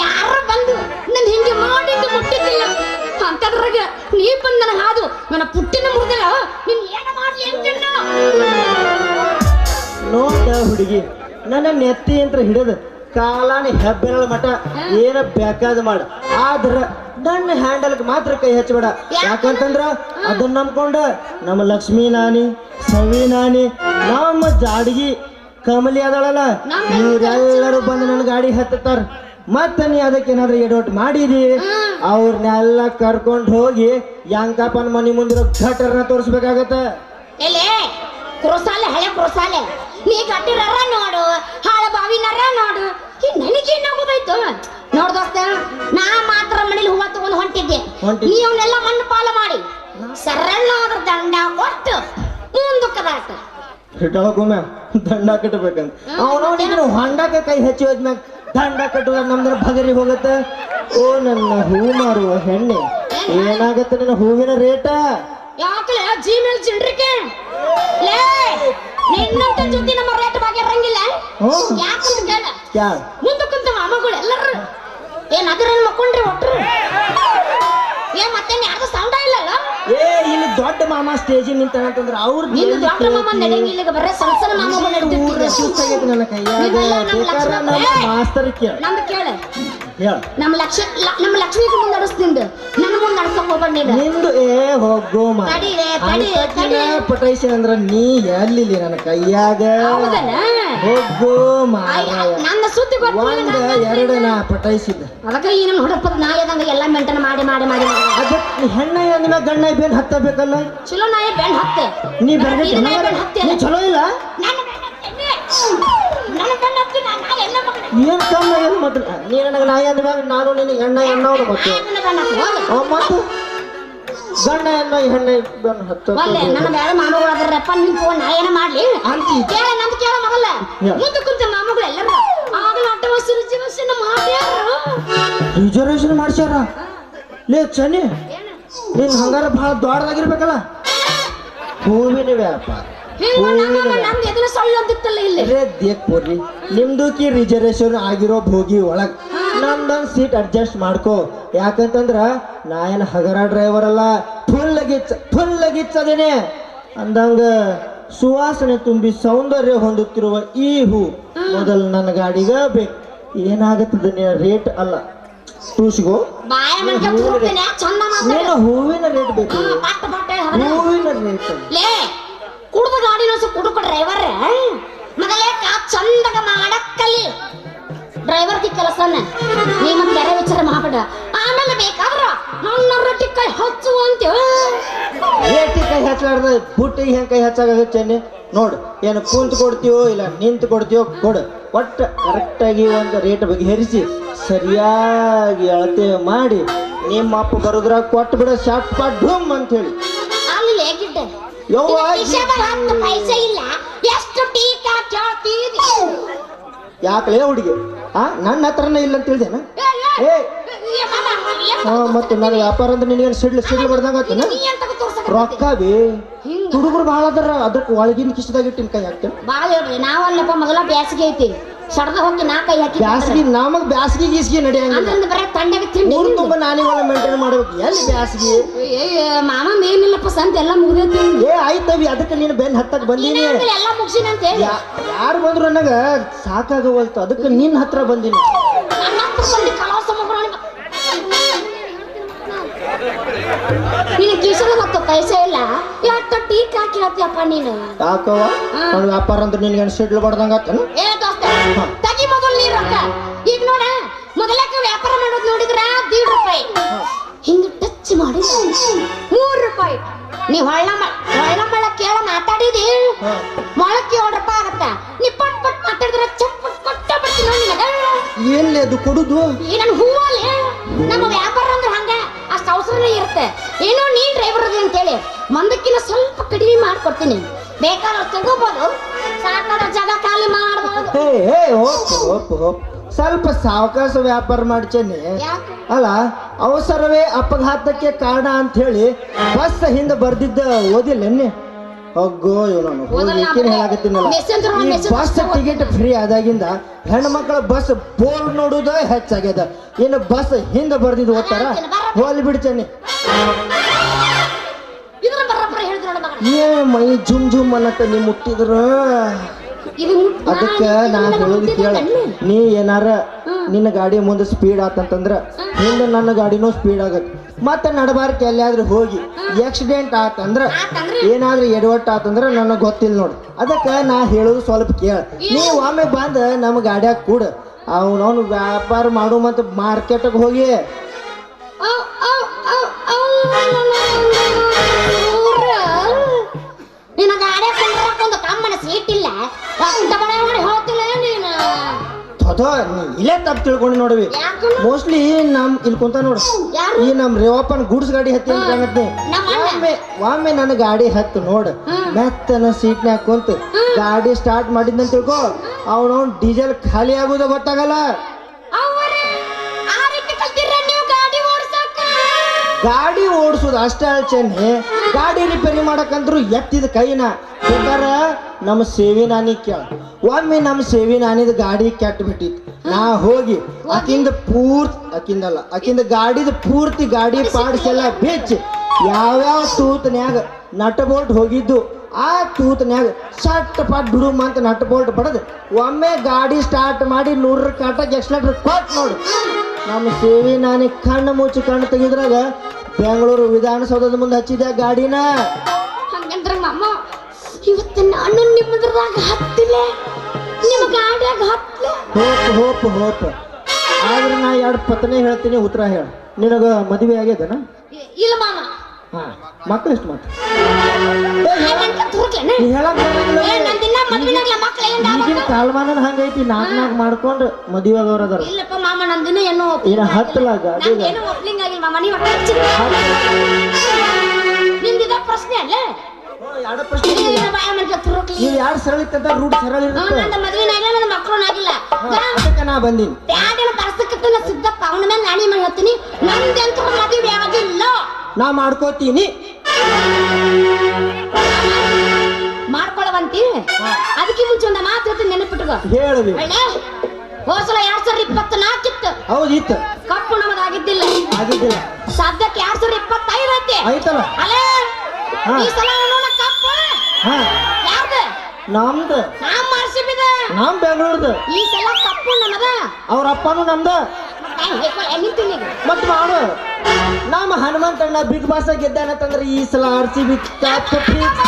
ಯಾರು ಬಂದು ನನ್ ಹಿಂಗೆ ಮಾಡಿದ್ದು ಮುಟ್ಟಿದ್ದಿಲ್ಲ ಅಂತದ್ರಾಗ ನೀ ಬಂದ್ ನನಗೆ ಹಾದು ನನ್ನ ಪುಟ್ಟಿನ ಮುರಿದಿಲ್ಲ ನಿನ್ ಏನ ಮಾಡ್ಲಿ ಅಂತ ನೋಡ ಹುಡುಗಿ ನನ್ನ ನೆತ್ತಿ ಅಂತ ಹಿಡಿದು ಕಾಲಾನ ಹೆಬ್ಬೆರಳ ಮಠ ಏನ ಬೇಕಾದ ಮಾಡ ಆದ್ರ ನನ್ನ ಹ್ಯಾಂಡಲ್ಗೆ ಮಾತ್ರ ಕೈ ಹಚ್ಚಬೇಡ. ಯಾಕಂತಂದ್ರ ಅದನ್ನ ನಂಬ್ಕೊಂಡ ನಮ್ಮ ಲಕ್ಷ್ಮೀ ನಾನಿ ಸವಿ ನಾನಿ ನಮ್ಮ ಜಾಡಗಿ ಕಮಲಿ ಅದಳಲ್ಲ ಇವ್ರೆಲ್ಲರೂ ಬಂದು ನನ್ನ ಗಾಡಿ ಹತ್ತಾರ. ಮತ್ತ ನೀ ಅದಕ್ಕೇನಾದ್ರೂ ಎಡವಟ್ ಮಾಡಿದಿ ಅವ್ರನ್ನೆಲ್ಲ ಕರ್ಕೊಂಡು ಹೋಗಿ ಯಾಂಕಪ್ಪನ ಮನಿ ಮುಂದಿರೋ ಘಟರ್ನ ತೋರಿಸ್ಬೇಕಾಗತ್ತ. ಎಲೆ ಕ್ರೋಸಾಲೆ ಹಳೆ ಕ್ರೋಸಾಲೆ ನೀ ಕಟ್ಟಿರರ ನೋಡು ಹಾಳ ಬಾವಿನರ ನೋಡು ನನಗೇನಾಗೋದಾಯ್ತು ನೋಡ್ ದೋಸ್ತ ನಾ ಮಾತ್ರ ಮನೇಲಿ ಹೂವ ತಗೊಂಡು ಹೊಂಟಿದ್ದೆ ನೀ ಅವನ್ನೆಲ್ಲ ಮಣ್ಣು ಪಾಲ ಮಾಡಿ ಸರಳವಾದ ದಂಡ ಕೊಟ್ಟು ಮುಂದಕ್ಕದಾಟ ಹಿಟ್ಟೊಳಗೊಮ್ಮೆ ದಂಡ ಕಟ್ಟಬೇಕಂತ ಅವನವನಿಗೆ ಹೊಂಡಕ್ಕೆ ಕೈ ಹಚ್ಚಿ ಹೋದ್ಮ್ಯಾಗ ದಂಡ ಕಟ್ಟುವ ನಮ್ದ್ರ ಭಗರಿ ಹೋಗತ್ತ. ಓ ನನ್ನ ಹೂ ಮಾರುವ ಹೆಣ್ಣೆ ಏನಾಗತ್ತ ನಿನ್ನ ಹೂವಿನ ರೇಟ? ಯಾಕಲೆ ಜಿಮೇಲ್ ಚಿಂಡ್ರಿಕೆ ಲೇ ನಿನ್ನಂತ ಜೊತೆ ನಮ್ಮ ರೇಟ್ ಬಗ್ಗೆ ಇರಂಗಿಲ್ಲ ಯಾಕಂತ ಕೇಳ ಮುಂದಕ್ಕಂತ ಮಾಮಗಳು ಎಲ್ಲರೂ ಏನ್ ಅದ್ರ ಮಕ್ಕೊಂಡ್ರಿ ಒಟ್ರು ಏ ಮತ್ತೆ ಯಾರು ಸೌಂಡ ಇಲ್ಲಲ್ಲ ಏ ಇಲ್ಲಿ ದೊಡ್ಡ ಮಾಮ ಸ್ಟೇಜ್ ನಿಂತಾನಂತಂದ್ರ ಅವ್ರ ನೀನು ದೊಡ್ಡ ಮಾಮ ನಡೆಯಂಗಿಲ್ಲ ಬರೇ ಸಣ್ಣ ಸಣ್ಣ ಮಾಮಗಳು ನಡೆದಿರ್ತೀವಿ ಸುಸ್ತಾಗೈತಿ ನನ್ನ ಕೈಯಾಗ ನಮ್ಮ ಮಾಸ್ತರ್ ಕೇಳ ನಮ್ದು ಕೇಳ ಹೇಳ ನಮ್ಮ ಲಕ್ಷ್ಮಿಗೆ ಮುಂದೆ ನಡೆಸ್ತಿಂದ ನನ್ನ ಮುಂದೆ ನಡ್ಸಕ್ ಹೋಗ್ಬಂಡಿ ನಿಂದು ಏ ಹೋಗೋ ಪಟೈಸಿ ಅಂದ್ರ ನೀ ಎಲ್ಲಿ ನನ್ನ ಕೈಯಾಗ ಹೋಗೋ ನನ್ನ ಸುದ್ದಿ ಒಂದ ಎರಡನ ಪಟೈಸಿದ್ದ ಅದಕ್ಕೆ ಈ ನಮ್ಮ ಹುಡುಗಪ್ಪದ ನಾಯದಂಗ ಎಲ್ಲ ಮೆಂಟನ್ ಮಾಡಿ ಮಾಡಿ ಮಾಡಿ ಅದಕ್ಕೆ ಹೆಣ್ಣ ಅಂದ್ಮೇಲೆ ಗಣ್ಣ ಬೆನ್ ಹತ್ತಬೇಕಲ್ಲ. ಚಲೋ ನಾಯಿ ಬೆನ್ ಹತ್ತೆ ನೀ ನೀ ಚಲೋ ಇಲ್ಲ ಏನ್ ಕಮ್ಮ ಏನು ಮಾತ್ರ ನೀ ನನಗೆ ನಾಯಿ ಅಂದ್ಮ್ಯಾಗ ನಾನು ನಿನಗೆ ಎಣ್ಣ ಎಣ್ಣವನು ಗೊತ್ತು ಮತ್ತು ಗಣ್ಣ ಎಣ್ಣ ಹೆಣ್ಣ ಬೆನ್ ಹತ್ತ ನನ್ನ ಬೇಡ ಮಾಮಗಳಾದ್ರಪ್ಪ ನಿನ್ ಫೋನ್ ನಾ ಏನ ಮಾಡ್ಲಿ ಅಂತಿ ಕೇಳ ನಂದು ಕೇಳ ಮಗಲ್ಲ ಮುಂದೆ ಕುಂತ ಮಾಮಗಳು ಎಲ್ಲರೂ ಆಗಲ ಅಡ್ವಾನ್ಸ್ ರಿಸರ್ವೇಶನ್ ಮಾಡ್ಯಾರು ರಿಸರ್ವೇಶನ್ ಮಾಡ್ಸ್ಯಾರ. ಲೇ ಚನಿ ನೀನ್ ಹಂಗಾರ ಬಹಳ ದೊಡ್ಡದಾಗಿರ್ಬೇಕಲ್ಲ ಹೂವಿನ ವ್ಯಾಪಾರ ನಿಮ್ದುಕಿ ರಿಸರ್ವೇಶನ್ ಆಗಿರೋ ಭೋಗಿ ಒಳಗ್ ನಮ್ದೊಂದ್ ಸೀಟ್ ಅಡ್ಜಸ್ಟ್ ಮಾಡ್ಕೋ. ಯಾಕಂತಂದ್ರ ನಾ ಏನ್ ಹಗರ ಡ್ರೈವರ್ ಅಲ್ಲ ಫುಲ್ ಗಿಚ್ಚದೇನೆ ಅಂದಂಗ ಸುವಾಸನೆ ತುಂಬಿ ಸೌಂದರ್ಯ ಹೊಂದುತ್ತಿರುವ ಈ ಹೂ ಮೊದಲು ನನ್ನ ಗಾಡಿಗ ಬೇಕು. ಏನಾಗತ್ತದ ರೇಟ್ ಅಲ್ಲ ಟೂಸ್ಗೋ ಹೂವಿನ ರೇಟ್ ಬೇಕು. ಹೂವಿನ ರೇಟ್ ಕುಡ್ದ ಗಾಡಿ ಕುಡುಕ ಡ್ರೈವರ್ ಮೊದಲೇ ಚಂದಗ ಮಾಡಕ್ಕಲ್ಲಿ ಡ್ರೈವರ್ಗೆ ಕೆಲಸನ ನೀ ಮತ್ತೆ ಬೇರೆ ವಿಚಾರ ಮಾಡಬೇಡ. ಆಮೇಲೆ ಬೇಕಾದ್ರ ನನ್ನ ರೊಟ್ಟಿ ಕೈ ಹಚ್ಚು ಅಂತ ರೇಟಿ ಕೈ ಹಚ್ಲಾರ್ದ ಬುಟ್ಟಿಗೆ ಹೆಂಗ್ ಕೈ ಹಚ್ಚಾಗಚ್ಚೇನೆ ನೋಡು. ಏನು ಕುಂತು ಕೊಡ್ತೀವೋ ಇಲ್ಲ ನಿಂತು ಕೊಡ್ತೀವೋ ಕೊಡು. ಒಟ್ಟು ಕರೆಕ್ಟಾಗಿ ಒಂದು ರೇಟ್ ಬಗೆಹರಿಸಿ ಸರಿಯಾಗಿ ಅಳತೆ ಮಾಡಿ ನಿಮ್ಮ ಅಪ್ಪ ಬರೋದ್ರಾಗ ಕೊಟ್ಟು ಬಿಡ ಶಾರ್ಟ್ ಪಾಟ್ ಢೂಮ್ ಅಂತ ಹೇಳಿ ಅಲ್ಲಿ ಹೇಗಿದ್ದೆ ಪೈಸೆ ಇಲ್ಲ ಎಷ್ಟು ಟೀಕಾ ಕೇಳ್ತೀರಿ ಯಾಕಲೇ ಹುಡುಗಿ ನನ್ನ ಹತ್ರನೇ ಇಲ್ಲ ಅಂತ ಹೇಳ್ದೇನ? ಏ ಮತ್ತೆ ನನ್ನ ವ್ಯಾಪಾರ ಅಂದ್ರೆ ನಿನಗೇನು ಸಿಡ್ಲು ಬರ್ದಂಗ ಆತನ ರೊಕ್ಕ ಬಿ ಹುಡುಗರು ಭಾಳ ಅದಾರ ಅದಕ್ಕೆ ಒಳಗಿನ ಕಿಶದಾಗ ಇಟ್ಟಿನ ಕೈ ಹಾಕ್ತೇನೆ ಭಾಳ ಹೇಳ್ರಿ ನಾವಲ್ಲಪ್ಪ ಮೊದಲ ಬ್ಯಾಸಿಗೆ ಐತಿ ಸಡ್ದ ಹೋಗಿ ನಾ ಕೈ ಹಾಕಿ ಬ್ಯಾಸಗಿ ನಮಗ್ ಬ್ಯಾಸಗಿ ಗೀಸಿಗೆ ನಡೆಯಂಗಿಲ್ಲ ಬರೀ ತಂಡಾಗ ತಿಂಡಿ ಊರು ತುಂಬ ನಾನಿಗಳ ಮೇಂಟೈನ್ ಮಾಡ್ಬೇಕು. ಎಲ್ಲಿ ಬ್ಯಾಸಗಿ ಮಾಮ ಮೇನಿಲ್ಲಪ್ಪ ಸಂತ ಎಲ್ಲ ಮುಗ್ದೈತಿ. ಏ ಆಯ್ತವಿ ಅದಕ್ಕೆ ನೀನು ಬೆನ್ ಹತ್ತಕ್ ಬಂದೀನಿ ಎಲ್ಲ ಮುಗಿಸಿನ ಅಂತ ಹೇಳಿ ಯಾರು ಬಂದ್ರು ನನಗ ಸಾಕಾಗವಲ್ತು ಅದಕ್ಕೆ ನಿನ್ನ ಹತ್ರ ಬಂದೀನಿ. ನನ್ನ ಹತ್ರ ಬಂದು ಕಲಾಸ ನೀನು ಕಿಶನ ಮತ್ತು ಪೈಸೆ ಇಲ್ಲ ಎಷ್ಟು ಟೀಕ್ ಹಾಕಿ ಹೇಳ್ತೀಯಪ್ಪ ನೀನು ಯಾಕವ ನನ್ನ ವ್ಯಾಪಾರ ಅಂದ್ರೆ ನಿನಗೆ ಸಿಡ್ಲು ಬಡ್ದಂಗ ಆತನ? ಏ ದೋಸ್ತ ತಗಿ ಮೊದಲು ನೀ ರೊಕ್ಕ ಈಗ ನೋಡ ಮೊದಲಕ್ಕೆ ವ್ಯಾಪಾರ ಮಾಡೋದು ನೋಡಿದ್ರ ₹1.5 ಹಿಂಗ ಟಚ್ ಮಾಡಿ ₹3 ನೀ ಹೊಳ್ಳ ಮಳ ಕೇಳ ಮಾತಾಡಿದಿ ಮೊಳಕ್ಕೆ ₹7 ಆಗತ್ತ ನೀ ಪಟ್ ಪಟ್ ಮಾತಾಡಿದ್ರ ಚಪ್ಪಟ್ ಕೊಟ್ಟ ಬಿಡ್ತೀನಿ ನೋಡಿ ನಿನಗ. ಏನ್ಲೇ ಅದು ಕೊಡುದು? ಈ ನನ್ನ ಹೂವಲ್ಲಿ ನಮ್ಮ ವ್ಯಾಪಾರ ಅಂದ್ರೆ ಹಂಗ ಅಷ್ಟು ಅವಸರನೇ ಇರುತ್ತೆ. ಏನೋ ನೀನ್ ಡ್ರೈವರ್ ಅದಿ ಅಂತೇಳಿ ಮಂದಕ್ಕಿನ ಸ್ವಲ್ಪ ಕಡಿಮೆ ಮಾಡ್ಕೊಡ್ತೀನಿ. ಬೇಕಾದ್ರೆ ತಗೋಬಹುದು ಸಾಕಾದ ಜಾಗ ಖಾಲಿ ಮಾಡಬಹುದು. ಸ್ವಲ್ಪ ಸಾವಕಾಶ ವ್ಯಾಪಾರ ಮಾಡ್ಚೇನೆ ಅಲ್ಲ ಅವಸರವೇ ಅಪಘಾತಕ್ಕೆ ಕಾರಣ ಅಂತ ಹೇಳಿ ಬಸ್ ಹಿಂದೆ ಬರ್ದಿದ್ದ ಓದಿಲ್ಲ ಹೋಗೋ ಇವನು ಹೋದಲ್ಲ ಈಕಿನ ಹೇಳಾಕತ್ತೀನಲ್ಲ ಮೆಸೇಜ್ ಈ ಬಸ್ ಟಿಕೆಟ್ ಫ್ರೀ ಆದಾಗಿಂದ ಹೆಣ್ಣು ಮಕ್ಕಳ ಬಸ್ ಬೋರ್ಡ್ ನೋಡುದ ಹೆಚ್ಚಾಗ್ಯದ ಇನ್ನು ಬಸ್ ಹಿಂದೆ ಬರ್ದಿದ್ದು ಓದ್ತಾರ ಹೋಲಿ ಬಿಡ್ತೇನೆ ಇದ್ರ ಬರಬ್ಬರ ಹೇಳಿದ್ರು ನೋಡ ಮಗನ ಏ ಮೈ ಜುಮ್ ಜುಮ್ ಅನ್ನತ್ತ ನೀ ಮುಟ್ಟಿದ್ರ ಇದು ಅದಕ್ಕ ನಾ ಹೇಳೋದು ಕೇಳ ನೀ ಏನಾರ ನಿನ್ನ ಗಾಡಿ ಮುಂದೆ ಸ್ಪೀಡ್ ಆತಂತಂದ್ರ ಹಿಂದೆ ನನ್ನ ಗಾಡಿನೂ ಸ್ಪೀಡ್ ಆಗತ್ತೆ ಮತ್ತೆ ನಡಬಾರ್ಕ ಎಲ್ಲಿಯಾದ್ರೂ ಹೋಗಿ ಆಕ್ಸಿಡೆಂಟ್ ಆತಂದ್ರ ಏನಾದ್ರೂ ಎಡವಟ್ಟು ಆತಂದ್ರ ನನಗೆ ಗೊತ್ತಿಲ್ಲ ನೋಡು ಅದಕ್ಕೆ ನಾ ಹೇಳೋದು ಸ್ವಲ್ಪ ಕೇಳ ನೀ ಒಮ್ಮೆ ಬಂದ ನಮ್ಮ ಗಾಡ್ಯಾಗ ಕೂಡ ಅವನವನು ವ್ಯಾಪಾರ ಮಾಡು ಮತ್ತೆ ಮಾರ್ಕೆಟ್ಗೆ ಹೋಗಿ ನಿನ್ನ ಗಾಡಿ ಕೊಂಡ್ರಾಕೊಂದು ಕಮ್ಮನ ಸೀಟ್ ಇಲ್ಲ ಬಳೆ ಮಾಡಿ ಹೋಗ್ತಿಲ್ಲ ನೀನು ಥೋ ಇಲ್ಲೇ ತಪ್ಪು ತಿಳ್ಕೊಂಡು ನೋಡ್ವಿ ಮೋಸ್ಟ್ಲಿ ಇಲ್ಲಿ ಕುಂತ ನೋಡು ಈ ನಮ್ ರೇವಪ್ಪನ ಗೂಡ್ಸ್ ಗಾಡಿ ಹತ್ತಿ ಅಂತ ಕಾಣತ್ತೆ ಒಮ್ಮೆ ನನ್ನ ಗಾಡಿ ಹತ್ತು ನೋಡು ಮೆತ್ತನ ಸೀಟ್ನ್ಯಾಗ ಕುಂತು ಗಾಡಿ ಸ್ಟಾರ್ಟ್ ಮಾಡಿದ್ನಂತ ತಿಳ್ಕೊ ಅವನವ್ನು ಡೀಸೆಲ್ ಖಾಲಿ ಆಗೋದ ಗೊತ್ತಾಗಲ್ಲ ಗಾಡಿ ಓಡಿಸೋದು ಅಷ್ಟೇ ಚೆನ್ನಿ ಗಾಡಿ ರಿಪೇರಿ ಮಾಡಕಂದ್ರು ಎತ್ತಿದ ಕೈನ ಬೇಕಾರ ನಮ್ಮ ಸೇವಿ ನಾನಿ ಕೇಳ ಒಮ್ಮೆ ನಮ್ಮ ಸೇವಿ ನಾನಿದ ಗಾಡಿ ಕೆಟ್ಟ ಬಿಟ್ಟಿತ್ತು ನಾ ಹೋಗಿ ಆಕಿಂದ ಗಾಡಿದ ಪೂರ್ತಿ ಗಾಡಿ ಪಾರ್ಟ್ಸ್ ಎಲ್ಲ ಬೆಚ್ಚಿ ಯಾವ್ಯಾವ ತೂತ್ನ್ಯಾಗ ನಟ್ ಬೋಲ್ಟ್ ಹೋಗಿದ್ದು ಆ ತೂತ್ನ್ಯಾಗ ಸಟ್ ಪಟ್ ಬಿಡುಮ ಅಂತ ನಟ್ ಬೋಲ್ಟ್ ಬಡದು ಒಮ್ಮೆ ಗಾಡಿ ಸ್ಟಾರ್ಟ್ ಮಾಡಿ 100 ಕಾಟಕ್ಕೆ ಎಕ್ಸ್ಲೇಟರ್ ಕೊಟ್ಟು ನೋಡು ನಮ್ಮ ಸೇವಿ ನಾನಿ ಕಣ್ಣು ಮುಚ್ಚಿ ಕಣ್ಣು ತೆಗಿದ್ರಾಗ ಬೆಂಗಳೂರು ವಿಧಾನಸೌಧದ ಮುಂದೆ ಹಚ್ಚಿದ್ಯಾ ಗಾಡಿನ ಹಂಗಂದ್ರ ಮಾಮ ಇವತ್ತು ನಾನು ನಿಮ್ಮದ್ರಾಗ ಹತ್ತಿಲ್ಲ ನಿಮ್ಮ ಗಾಡಿಯಾಗ ಹತ್ತಲೆ ಹೋಪ್ ಆದ್ರೆ ನಾ 2 ಪತ್ನೇ ಹೇಳ್ತೀನಿ ಉತ್ತರ ಹೇಳ ನಿನಗ ಮದುವೆ ಆಗ್ಯದನ ಇಲ್ಲ ಮಾಮ ಹಾ ಮಕ್ಕಳು ಎಷ್ಟು ಮಾತು ಈಗಿನ ಕಾಲಮಾನ ಹಂಗೈತಿ 4 ಮಾಡ್ಕೊಂಡು ಮದುವೆ ಆಗೋರ್ ಅದಾರ ಇಲ್ಲಪ್ಪ ಮಾಮ ನಂದಿನ ಏನೋ ಏನ ಹತ್ತಲ ಗಾಡಿ ಏನು ಒಪ್ಲಿಂಗ್ ಆಗಿಲ್ಲ ಮಾಮ ನೀವು ನಿಂದಿದ ಪ್ರಶ್ನೆ ಅಲ್ಲ ಎರಡು ಪ್ರಶ್ನೆ ನೀವು ಯಾರು ಸರಳ ಇತ್ತಂತ ರೂಟ್ ಸರಳ ಇರುತ್ತೆ ನನ್ನ ಮದುವೆ ಆಗಿಲ್ಲ ನನ್ನ ಮಕ್ಕಳು ಆಗಿಲ್ಲ ಅದಕ್ಕೆ ನಾ ಬಂದೀನಿ ಪ್ಯಾಡಿನ ತರ್ಸಕತ್ತ ಸಿದ್ದಪ್ಪ ಅವನ ಮೇಲೆ ನಾಣಿ ಮಾಡಿ ಹೇಳ್ತೀನಿ ನಂದೆಂತ ಮದುವೆ ಆಗಿಲ್ಲ ನಾ ಮಾಡ್ಕೋತೀನಿ ಮಾಡ್ಕೊಳ್ಳವಂತಿ ಅದಕ್ಕೆ ಮುಂಚೆ ಒಂದು ಮಾತು ಹೇಳ್ತೀನಿ ನೆನಪಿಟ್ಟುಕೋ ಹೇಳಿ ಹೋಸಲ 2024 ಇತ್ತು ಹೌದಿತ್ತು ಕಪ್ಪು ನಮದಾಗಿದ್ದಿಲ್ಲ ಸದ್ಯಕ್ಕೆ 2025 ಐತಿ ಆಯ್ತಲ್ಲ ಅಲೇ ಈ ಸಲ ನೋಡ ಕಪ್ಪು ಯಾರ್ದು ನಮ್ದು ನಾಮ್ ಮಾಡ್ಸಿಬಿದ ನಮ್ ಬೆಂಗಳೂರ್ದು ಈ ಸಲ ಕಪ್ಪು ನಮದ ಅವ್ರ ಅಪ್ಪನು ನಮ್ದ ಮತ್ ಮಾಡು ನಮ್ಮ ಹನುಮಂತಣ್ಣ ಬಿಗ್ ಬಾಸ್ ಗೆದ್ದಾನಂತಂದ್ರೆ ಈ ಸಲ RCB ಕಪ್ ಫಿಕ್ಸ್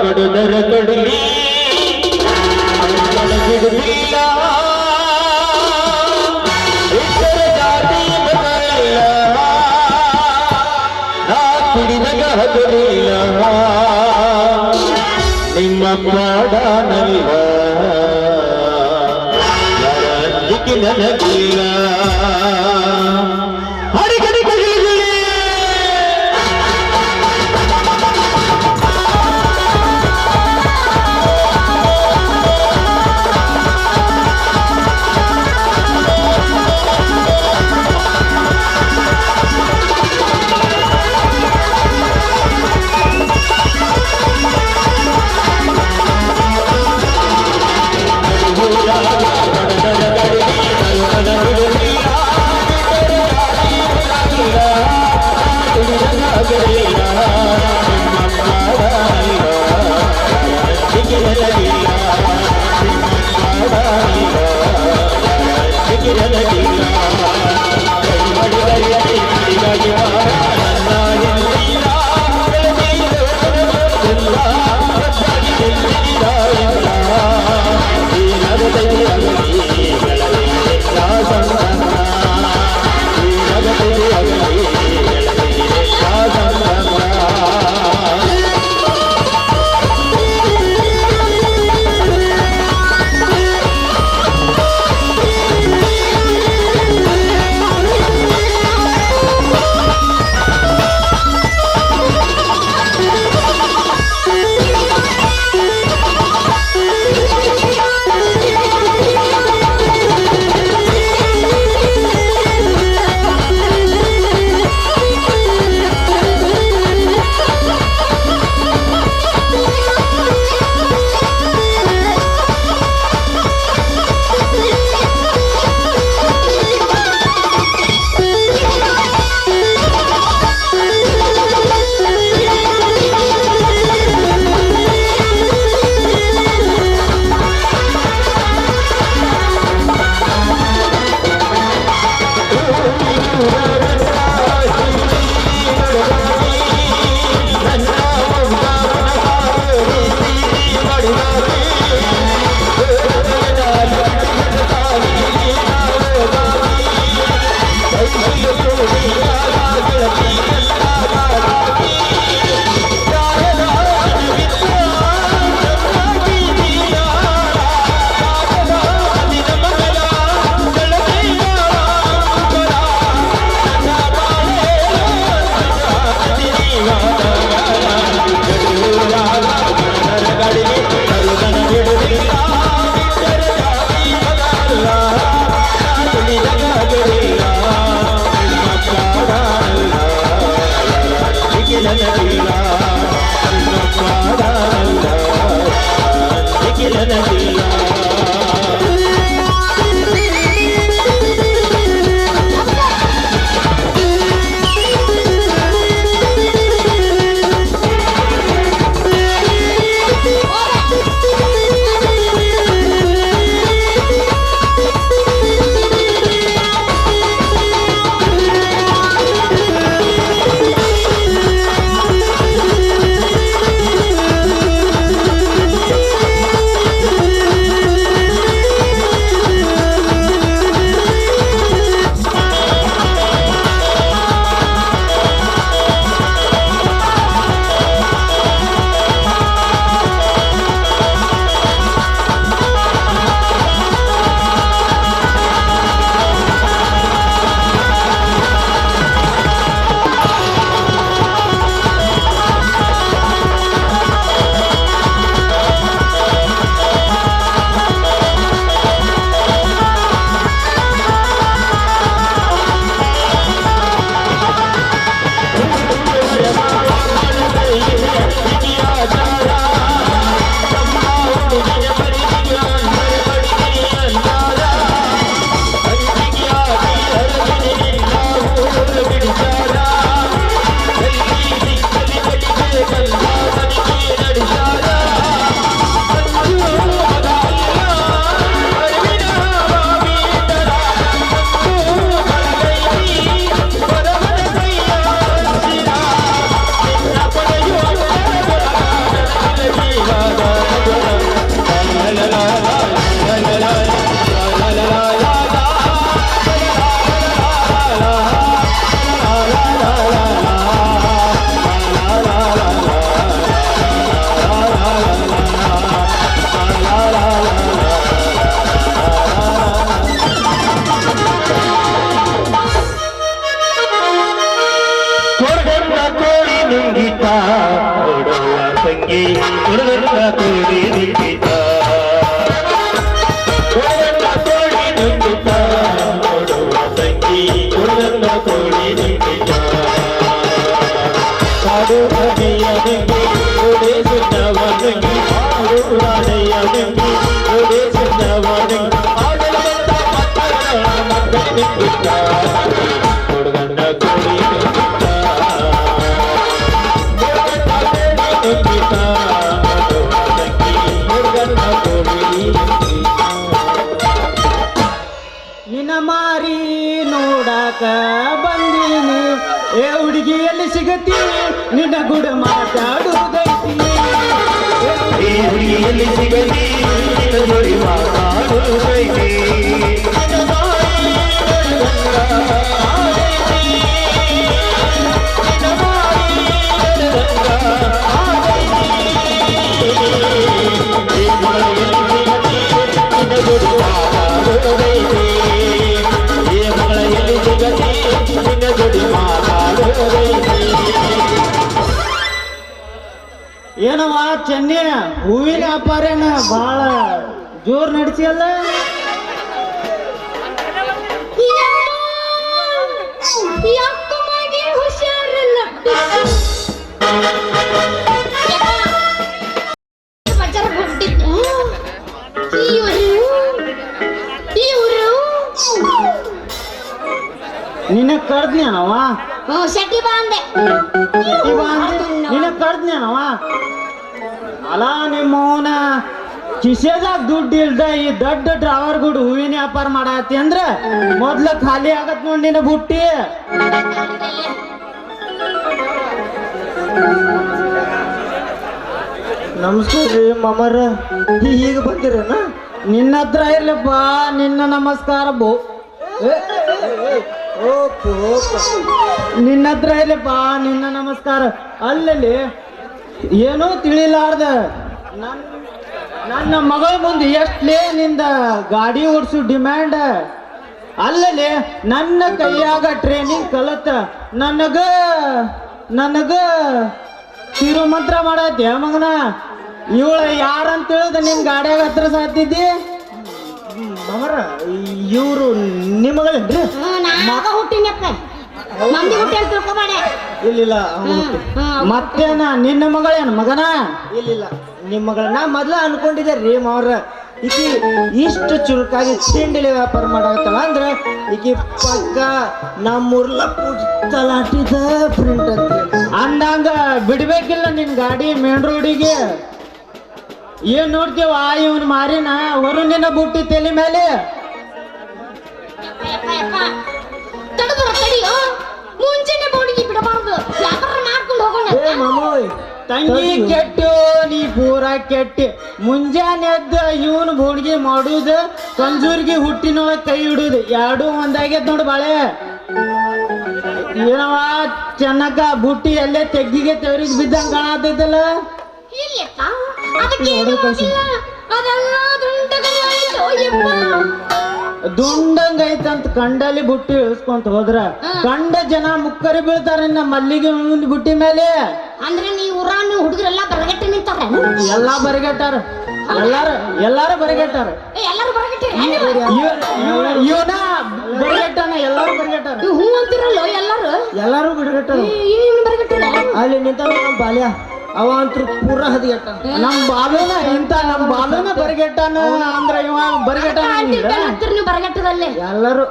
ಕಡದರ ಕಡಲಿ ಬಿಡಲಿಲ್ಲ ಇತರ ಜಾತಿ ಬರಲಿಲ್ಲ ನಾ ಕುಡಿದಾಗ ಹಗಲಿಲ್ಲ ನಿಮ್ಮ ಪಾಡನಲ್ಲ ಯಾರಕ್ಕೆ ನನಗಿಲ್ಲ ಹರಿಗಡಿ ಕಲಿಯಲಿ ಅಂಜಿಕೆ ನನಗಿಲ್ಲ ಇನ್ನೊಬ್ಬರ ಅಲ್ಲ ಅಂಜಿಕೆ ನನಗಿಲ್ಲ ನಿನ್ನ ಮಾರಿ ನೋಡಾಕ ಬಂದೀನಿ ಏ ಹುಡುಗಿ ಎಲ್ಲಿ ಸಿಗತಿ ನಿನ್ನ ಗುಡ ಮಾತಾಡುವುದೈತಿ ಈ ಹುಡುಗಿಯಲ್ಲಿ ಸಿಗಲಿ ನಿನ್ನ ಜೋಡಿ ಮಾತಾಡುವುದೈತಿ ನಿನ್ನ ಬಾಯಿ ನಡುಗಂಗ ಆಗೈತಿ ನಿನ್ನ ಬಾಯಿ ನಡುಗಂಗ ಆಗೈತಿ ಈ ಹುಡುಗಿಯಲ್ಲಿ ಸಿಗಲಿ ನಿನ್ನ ಜೋಡಿ ಮಾತಾಡುವುದೈತಿ ಈ ಹುಡುಗಿಯಲ್ಲಿ ಸಿಗಲಿ ನಿನ್ನ ಜೋಡಿ ಮಾತಾಡುವುದೈತಿ ಏನವ ಚೆನ್ನಿ ಹೂವಿನ ವ್ಯಾಪಾರೇನ ಬಾಳ ಜೋರ್ ನಡೆಸಿಯಲ್ಲ ಯಾಕಮ್ಮಗೆ ಹುಷಾರಿಲ್ಲ ಬಜಾರ್ ಹೊಂಟಿದ್ದೆ ಇವರು ನಿನ್ನ ಕರ್ದ್ನೇನವ ಶೆಟ್ಟಿ ಬಾಂದೆ ನಿನ್ನ ಕರ್ದ್ನೇನವ ಅಲ್ಲ ನಿಮ್ಮವನ ಕಿಸೆದಾಗ ದುಡ್ಡು ಇಲ್ದ ಈ ದೊಡ್ಡ ಡ್ರೈವರ್ ಗುಡ್ ಹೂವಿನ ವ್ಯಾಪಾರ ಮಾಡತ್ತಿ ಅಂದ್ರ ಮೊದ್ಲ ಖಾಲಿ ಆಗತ್ ನೋಡ್ ನಿನ್ನ ಬುಟ್ಟಿ ನಮಸ್ಕಾರ ರೀ ಮಾಮರ ಈಗ ಬಂದಿರೇನ ನಿನ್ನ ಹತ್ರ ಇರ್ಲಪ್ಪ ನಿನ್ನ ನಮಸ್ಕಾರ ಬೋ ನಿನ್ನ ಹತ್ರ ಇಲ್ಲಪ್ಪ ನಿನ್ನ ನಮಸ್ಕಾರ ಅಲ್ಲಲ್ಲಿ ಏನೋ ತಿಳಿಲಾರ್ದ ನನ್ನ ಮಗಳ ಮುಂದೆ ಎಷ್ಟಲೇ ನಿಂದ ಗಾಡಿ ಓಡಿಸು ಡಿಮ್ಯಾಂಡ್ ಅಲ್ಲಲ್ಲಿ ನನ್ನ ಕೈಯಾಗ ಟ್ರೈನಿಂಗ್ ಕಲತ ನನಗ ತಿರುಮಂತ್ರ ಮಾಡತ್ಯ ಮಗನ ಇವಳ ಯಾರಂತ ಹೇಳಿದ ನಿನ್ ಗಾಡಿಯಾಗ ಹತ್ರ ಸಾತಿದ್ದಿ ಮಗರ ಇವರು ನಿಮ್ಮಗಳೇನ್ರಿ ನಾಗ ಹುಟ್ಟಿನಪ್ಪ ಮಂದಿ ಹುಟ್ಟಿ ಅಂತ ತಿಳ್ಕೊಬೇಡ. ಇಲ್ಲಿಲ್ಲ ಅವ್ನು ಹುಟ್ಟಿ. ಮತ್ತೇನ ನಿನ್ನ ಮಗಳೇನು ಮಗನ? ಇಲ್ಲಿಲ್ಲ ನಿಮ್ಮ ಮಗಳ ನಾ ಮೊದ್ಲ ಅನ್ಕೊಂಡಿದ್ದೆ ರೀ ಮಾವ್ರ ಈಕಿ ಇಷ್ಟು ಚುರುಕಾಗಿ ತಿಂಡಿಲಿ ವ್ಯಾಪಾರ ಮಾಡಾಕತ್ತಾಳ ಅಂದ್ರ ಈಕಿ ಪಕ್ಕ ನಮ್ಮೂರ್ಲ ತಲಾಟಿದ ಪ್ರಿಂಟ್ ಅಂತ ಅಂದಂಗ ಬಿಡ್ಬೇಕಿಲ್ಲ ನಿನ್ ಗಾಡಿ ಮೇನ್ ರೋಡಿಗೆ. ಏನ್ ನೋಡ್ತೀವ ಇವನ್ ಮಾರಿನ ಹೊರ ನಿನ್ನ ಬುಟ್ಟಿ ತಲೆ ಮೇಲೆ. ತಡದ್ರ ತಡಿಯೋ, ಮುಂಚೆನೆ ಬೋಡಿಗೆ ಬಿಡಬಾರ್ದು, ವ್ಯಾಪಾರ ಮಾಡ್ಕೊಂಡು ಹೋಗೋಣ. ಏ ಮಾಮೋಯ್ ತಂಗಿ ಕೆಟ್ಟು ನೀ ಪೂರಾ ಕೆಟ್ಟಿ. ಮುಂಜಾನೆ ಎದ್ದ ಇವನು ಬೋಡಿಗೆ ಮಾಡುದು, ಕಂಜೂರ್ಗಿ ಹುಟ್ಟಿನೊಳಗೆ ಕೈ ಇಡುದು, ಎರಡು ಒಂದಾಗೈತ್ ನೋಡು ಬಾಳೆ. ಏನವ ಚೆನ್ನಕ್ಕ ಬುಟ್ಟಿ ಎಲ್ಲೇ ತೆಗ್ಗಿಗೆ ತೆವರಿಗೆ ಬಿದ್ದಂಗ ಕಾಣತೈತಲ್ಲ. ಇಲ್ಲಪ್ಪ, ಅದಕ್ಕೆ ಏನು ಆಗಿಲ್ಲ. ಅದೆಲ್ಲ ದುಂಡಗಲಿ ಆಯ್ತು, ಯಪ್ಪ. ದುಂಡಂಗ ಐತಂತ ಕಂಡಲ್ಲಿ ಬುಟ್ಟಿ ಇಳಿಸ್ಕೊಂತ ಹೋದ್ರ ಕಂಡ ಜನ ಮುಕ್ಕರಿ ಬೀಳ್ತಾರ ನಮ್ಮ ಮಲ್ಲಿಗೆ ಹೂವಿನ ಬುಟ್ಟಿ ಮೇಲೆ. ಅಂದ್ರೆ ನೀವು ಊರಾನು ಹುಡುಗರೆಲ್ಲ ಬರಗಟ್ಟೆ ನಿಂತಾರ. ಎಲ್ಲಾ ಬರಿಗಟ್ಟಾರ, ಎಲ್ಲಾರು ಬರಿಗಟ್ಟಾರ. ಎಲ್ಲರೂ ಬರಗಟ್ಟೆ ಇವನ ಬರಿಗಟ್ಟಾನ, ಎಲ್ಲಾರು ಬರಿಗಟ್ಟಾರ. ಹೂ ಅಂತಿರಲ್ಲ ಎಲ್ಲರೂ. ಎಲ್ಲಾರು ಬಿಡ್ಗಟ್ಟಾರ. ಏನು ಬರಗಟ್ಟಿಲ್ಲ. ಅಲ್ಲಿ ನಿಂತಾವ ನಮ್ಮ ಬಾಲ್ಯ ಅವ ಅಂತೂ ಪೂರ ಹದಿಗೆಟ್ಟ. ನಮ್ ಬಾಲುನ ಇಂತ ನಮ್ ಬಾಲುನ ಬರಿಗಟ್ಟಾನ ಅಂದ್ರ ಇವ ಬರಿಗಟ್ಟಾನ. ನೀವು ಬರಗಟ್ಟದಲ್ಲಿ ಎಲ್ಲರೂ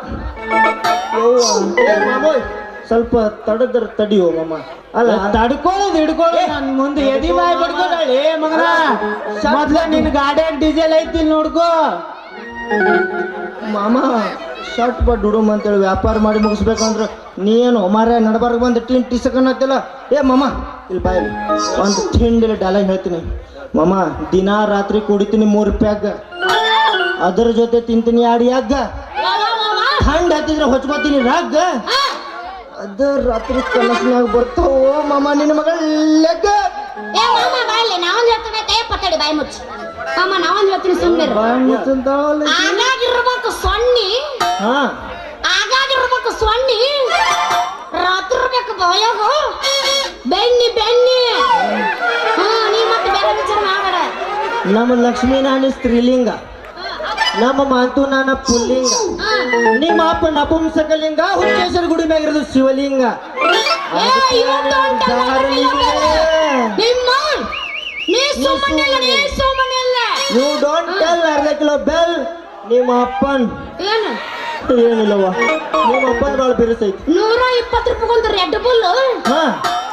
ಮಾಮೋಯ್ ಸ್ವಲ್ಪ ತಡದ್ರ ತಡಿಯೋ ಮಾಮ. ಅಲ್ಲ ತಡ್ಕೊಳ್ಳೋದು ಹಿಡ್ಕೊಳ್ಳೋದು ನನ್ ಮುಂದೆ ಎದಿ ಬಾಯಿ ಬಡ್ಕೊಳ್ಳಿ ಮಗನ. ಮೊದ್ಲ ನಿನ್ ಗಾಡಿಯಾಗ ಡೀಸೆಲ್ ಐತಿ ನೋಡ್ಕೋ ಮಾಮ. ಶರ್ಟ್ ಬಡ್ ಹುಡುಮ್ ಅಂತೇಳಿ ವ್ಯಾಪಾರ ಮಾಡಿ ಮುಗಿಸ್ಬೇಕಂದ್ರ ನೀನು ಮಾರ ನಡಬಾರ್ಗ ಬಂದು ಟಿಸಕನ್ನತ್ತಿಲ್ಲ. ಏ ಮಾಮ ಇಲ್ಲಿ ಬಾಯ್ ಒಂದು ತಿಂಡಿಲಿ ಡಾಲಾಗ್ ಹೇಳ್ತೀನಿ ಮಾಮ. ದಿನಾ ರಾತ್ರಿ ಕುಡಿತೀನಿ 3 ಪ್ಯಾಗ್, ಅದ್ರ ಜೊತೆ ತಿಂತೀನಿ 2 ಯಾಗ. ಹಂಡ್ ಹತ್ತಿದ್ರೆ ಹೊಚ್ಕೋತೀನಿ ರಾಗ. ಅದ ರಾತ್ರಿ ಕನಸಿನಾಗ ಬರ್ತಾವೋ ಮಾಮ ನಿನ್ನ ಮಗಳ ಲೆಕ್ಕ. ಏ ಮಾಮ ಬಾಯ್ಲಿ, ನಾವೊಂದು ಹೇಳ್ತೇನೆ, ಕೈ ಪತ್ತಡಿ ಬಾಯಿ ಮುಚ್ಚಿ. ಮಾಮ ನಾವೊಂದು ಹೇಳ್ತೀನಿ, ಸುಮ್ಮನೆ ಆಗಾಗಿರ್ಬೇಕು ಸೊನ್ನಿ. ಆಗಾಗಿರ್ಬೇಕು ಸೊನ್ನಿ, ರಾತ್ರಿ ಬೇಕು ಬಾಯಾಗ ಬೆನ್ನಿ ಬೆನ್ನಿ. ನೀ ಮತ್ತೆ ಬೇರೆ ವಿಚಾರ ಮಾಡಬೇಡ. ನಮ್ಮ ಲಕ್ಷ್ಮೀನಾರಾಯಣ ಸ್ತ್ರೀಲಿಂಗ, ನಮ್ಮ ಮಾತು ನಾನ ಪುಲ್ಲಿಂಗ, ನಿಮ್ಮ ಅಪ್ಪ ನಪುಂಸಕಲಿಂಗ, ಹುಚ್ಚೇಶ್ವರ ಗುಡಿ ಮ್ಯಾಗಿರೋದು ಶಿವಲಿಂಗ. ಯು ಡೋಂಟ್ ಟೆಲ್ ಅರ್ಧ ಕಿಲೋ ಬೆಲ್. ನಿಮ್ಮ ಅಪ್ಪನ್ ಏನಿಲ್ಲವ, ನಿಮ್ಮ ಅಪ್ಪನ ಬಾಳ ಬಿರುಸೈತಿ. 120 ರೂಪಾಯಿ ರೆಡ್ ಬುಲ್.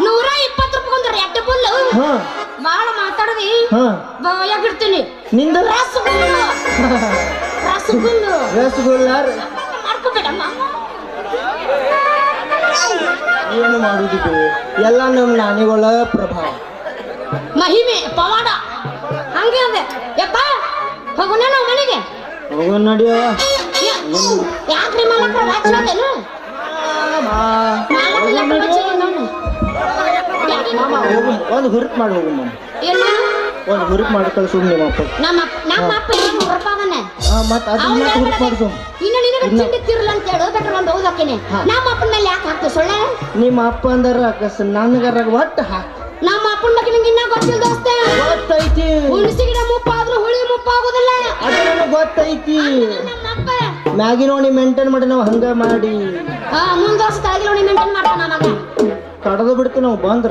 120 ರೂಪಾಯಿ ರೆಡ್ ಬುಲ್. ಬಾಳ ಮಾತಾಡದಿ ಬಾಯಾಗಿಡ್ತೀನಿ. ನಿಂದ ರಸಗುಲ್ಲ ರಸಗುಲ್ಲ ಮಾಡ್ಕೋಬೇಡ. ಏನು ಮಾಡುದಿದೆ ಎಲ್ಲ ನಮ್ಮ ನಾಣಿಗಳ ಪ್ರಭಾವ, ಮಹಿಮೆ, ಪವಾಡ. ಹಂಗೆ ಅಂದೆ ಯಪ್ಪ. ಹೋಗೋಣ ನಾವು ಮನೆಗೆ. ಹೋಗೋಣ ನಡಿಯವ. ಯಾಕ್ರಿ ಮಾಲಕ್ರ ವಾಚ್ವಾದೇನು? ಒಂದು ಹುರುಪ್ ಮಾಡಿ ಹೋಗು ಮಾಮ. ಏನು ಒಂದು ಹುರುಪ್ ಮಾಡಿ ಕಳ್ಸು ನಿಮ್ಮ ಅಪ್ಪ. ನಮ್ಮ ಅಪ್ಪ ಏನು ಹೊರಪಾದನೆ ಮತ್ತೆ ಅದನ್ನ ಹುರುಪ್ ಮಾಡಿಸು. ಇನ್ನು ನಿನಗೆ ಚಿಂಡಿತಿರಲ್ಲ ಅಂತ ಹೇಳು. ಬೆಟ್ರ ಒಂದು ಓದಾಕಿನಿ. ನಮ್ಮ ಅಪ್ಪನ ಮೇಲೆ ಯಾಕೆ ಹಾಕ್ತು ಸೊಳ್ಳೆ? ನಿಮ್ಮ ಅಪ್ಪ ಅಂದಾರ ನನಗರ ಒಟ್ಟು ಹಾಕ. ನಮ್ಮ ಅಪ್ಪನ ಬಗ್ಗೆ ನಿಂಗೆ ಇನ್ನ ಗೊತ್ತಿಲ್ಲ ದೋಸ್ತ. ಗೊತ್ತೈತಿ. ಹುಣಸಿ ಗಿಡ ಮುಪ್ಪಾದ್ರೂ ಹುಳಿ ಮುಪ್ಪಾಗೋದಿಲ್ಲ. ಅದು ನನಗೆ ಗೊತ್ತೈತಿ. ನಮ್ಮ ಅಪ್ಪ ಮ್ಯಾಗಿ ನೋಡಿ ಮೇಂಟೈನ್ ಮಾಡಿ ನಾವು ಹಂಗ ಮಾಡಿ ಮುಂದೋರ್ಸ್ ತಳಗಿ ನೋಡಿ ಮೇಂಟೈನ್ ಮಾಡ್ತಾನ. ಮಗ ಕಡದು ಬಿಡ್ತೀವಿ ನಾವು ಬಂದ್ರ.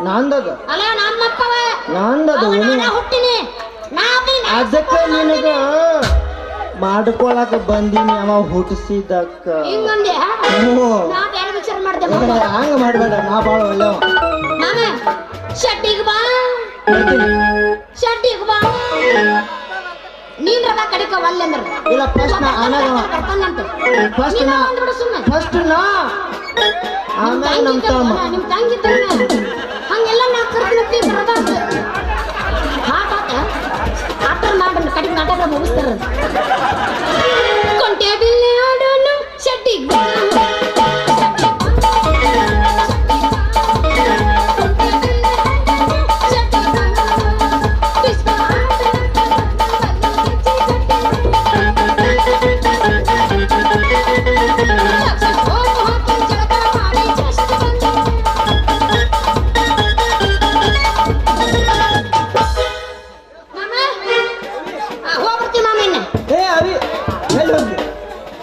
ನಂದದ ಅಲ್ಲ ನಮ್ಮ ಅಪ್ಪವ ನಂದದ ಹುಟ್ಟಿನಿ. ಅದಕ್ಕೆ ನಿನಗ ಮಾಡ್ಕೊಳಕ ಬಂದೀನಿ ಅವ ಹುಟ್ಟಿಸಿದಕ್ಕ. ಹಿಂಗಂದೆ ನಾ ಬೇರೆ ವಿಚಾರ ಮಾಡ್ದೆ. ಹಂಗ ಮಾಡ್ಬೇಡ, ನಾ ಬಾಳ ಒಳ್ಳೆವ. ಮಾಮ ಶೆಟ್ಟಿಗೆ ಬಾ, ಶೆಟ್ಟಿಗೆ ಬಾ. ನೀನ್ ರಗ ಕಡಿಕ ಒಲ್ಲೆ ಅಂದ್ರ ಇಲ್ಲ. ಫಸ್ಟ್ ನಾ ಆಮೇಲೆ ಫಸ್ಟ್ ನಾ ಆಮೇಲೆ ನಮ್ಮ ತಮ್ಮ ನಿಮ್ ತಂಗಿ ಹಂಗೆಲ್ಲ ನಾ ಕರ್ಕೊಂಡಿ ಬರಬಾರ್ದು. ಆಟರ್ ಮಾಡೋಣ, ಕಡಿಮೆ ನಾಟಕ ಮುಗಿಸ್ತಾರ. ಕೊಂಟೆ ಬಿಲ್ಲೆ ಆಡೋಣ ಶೆಟ್ಟಿಗೆ ಬಾ.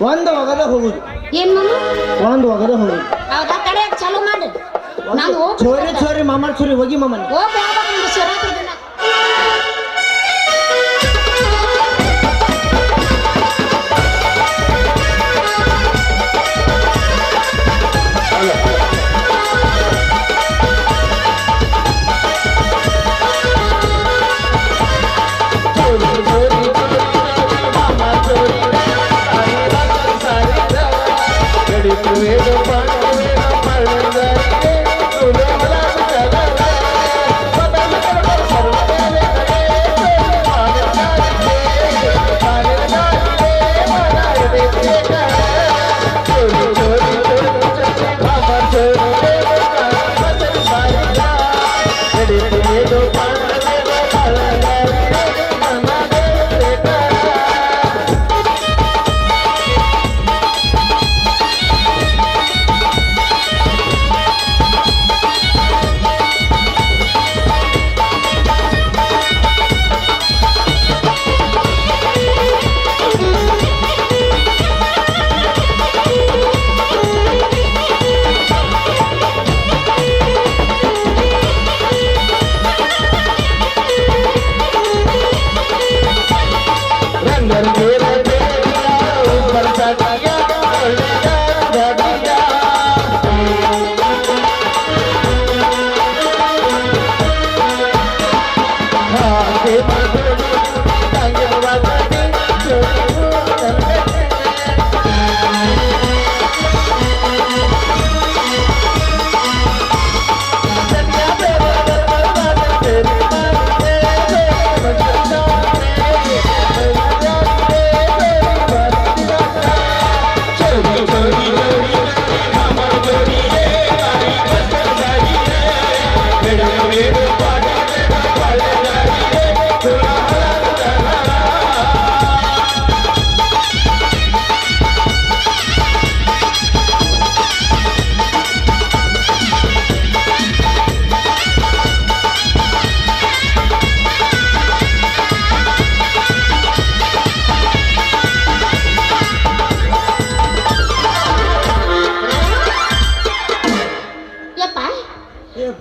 ಒಂದು ಒಗದ ಹೋಗುದು. ಏನ್ ಮಾಮ ಒಂದು ಒಗದ ಹೋಗಿ ಹೌದಾ ಕಡೆ ಚಾಲು ಮಾಡು ನಾನು ಹೋಗ್ ಚೋರಿ ಚೋರಿ ಮಾಮ ಚೋರಿ ಹೋಗಿ ಮಾಮನಿ ಹೋಗ್ಬೇಕು ಶಿವರಾತ್ರಿ ದಿನ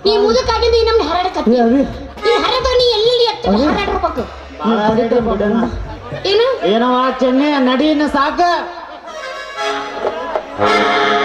ಈ ಮುದುಕಾಗಿಂದ ಈ ನಮ್ಗೆ ಹರಡಕತ್ತಿ ಈ ಹರದ ನೀ ಎಲ್ಲೆಲ್ಲಿ ಎತ್ತ ಹರಡಿರ್ಬೇಕು ಏನು ಏನವ ಚೆನ್ನೆ ನಡಿನ ಸಾಕ